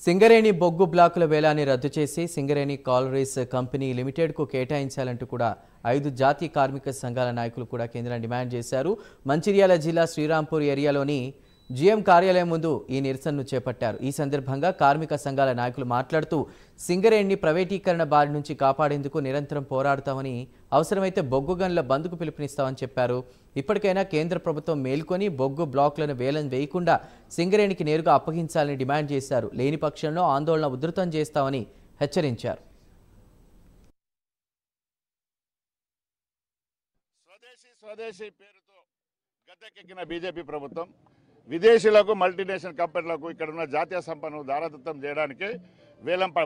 సింగరేణి బొగ్గు బ్లాకుల వేలాన్ని రద్దు చేసి సింగరేణి కాలరీస్ కంపెనీ లిమిటెడ్కు కేటాయించాలంటూ కూడా 5 జాతీయ కార్మిక సంఘాల నాయకులు కూడా కేంద్రాన్ని డిమాండ్ చేశారు. మంచిర్యాల జిల్లా శ్రీరాంపూర్ ఏరియాలోని జీఎం కార్యాలయం ముందు ఈ నిరసనను చేపట్టారు. ఈ సందర్భంగా కార్మిక సంఘాల నాయకులు మాట్లాడుతూ సింగరేణిని ప్రైవేటీకరణ బారి నుంచి కాపాడేందుకు నిరంతరం పోరాడుతామని, అవసరమైతే బొగ్గు గనుల బంద్కు పిలుపునిస్తామని చెప్పారు. ఇప్పటికైనా కేంద్ర ప్రభుత్వం మేల్కొని బొగ్గు బ్లాకులను వేలం వేయకుండా సింగరేణికి నేరుగా అప్పగించాలని డిమాండ్ చేశారు. లేని పక్షంలో ఆందోళన ఉధృతం చేస్తామని హెచ్చరించారు. స్వదేశీ పేరుతో గద్దెకెక్కిన బీజేపీ ప్రభుత్వం విదేశీయులకు, మల్టీనేషనల్ కంపెనీలకు ఇక్కడ ఉన్న జాతీయ సంపదను దారాదత్తం చేయడానికి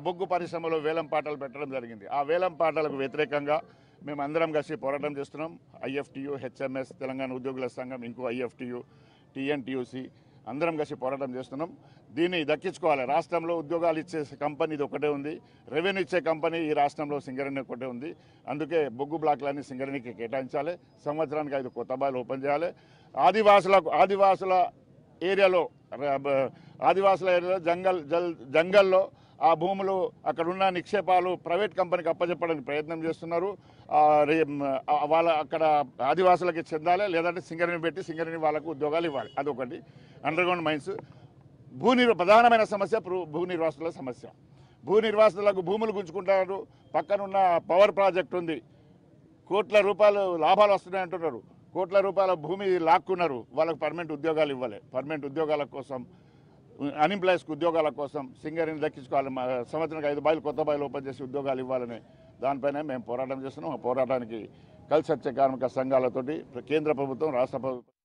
బొగ్గు పరిశ్రమలో వేలం పాటలు పెట్టడం జరిగింది. ఆ వేలం పాటలకు వ్యతిరేకంగా మేము అందరం కలిసి పోరాటం చేస్తున్నాం. ఐఎఫ్టియు, హెచ్ఎంఎస్, తెలంగాణ ఉద్యోగుల సంఘం, ఇంకో ఐఎఫ్టియు, టీఎన్టీయూసీ అందరం కలిసి పోరాటం చేస్తున్నాం. దీన్ని దక్కించుకోవాలి. రాష్ట్రంలో ఉద్యోగాలు ఇచ్చే కంపెనీ ఇది ఒకటే ఉంది. రెవెన్యూ ఇచ్చే కంపెనీ ఈ రాష్ట్రంలో సింగరేణి ఒకటే ఉంది. అందుకే బొగ్గు బ్లాక్లన్నీ సింగరేణికి కేటాయించాలి. సంవత్సరానికి 5 కొత్త బాయిలు ఓపెన్ చేయాలి. ఆదివాసుల ఏరియాలో జంగల్లో ఆ భూములు, అక్కడున్న నిక్షేపాలు ప్రైవేట్ కంపెనీకి అప్పచెప్పడానికి ప్రయత్నం చేస్తున్నారు. అక్కడ ఆదివాసులకి చెందాలి, లేదంటే సింగరేణి పెట్టి సింగరేణి వాళ్ళకు ఉద్యోగాలు ఇవ్వాలి. అదొకటి. అండర్గ్రౌండ్ మైన్స్ ప్రధానమైన సమస్య భూ నిర్వాసితుల సమస్య. భూ నిర్వాసితులకు భూములు గుంజుకుంటారు. పక్కనున్న పవర్ ప్రాజెక్ట్ ఉంది, కోట్ల రూపాయలు లాభాలు వస్తున్నాయంటున్నారు. కోట్ల రూపాయల భూమి లాక్కున్నారు. వాళ్ళకు పర్మనెంట్ ఉద్యోగాలు ఇవ్వాలి. పర్మనెంట్ ఉద్యోగాల కోసం, అన్ఎంప్లాయీస్కి ఉద్యోగాల కోసం సింగరేణిని దక్కించుకోవాలి. సంవత్సరానికి 5 బాయిలు కొత్త బాయిలు ఓపెన్ చేసి ఉద్యోగాలు ఇవ్వాలని దానిపైన మేము పోరాటం చేస్తున్నాం. ఆ పోరాటానికి కలిసి వచ్చే కార్మిక సంఘాలతోటి కేంద్ర ప్రభుత్వం, రాష్ట్ర ప్రభుత్వం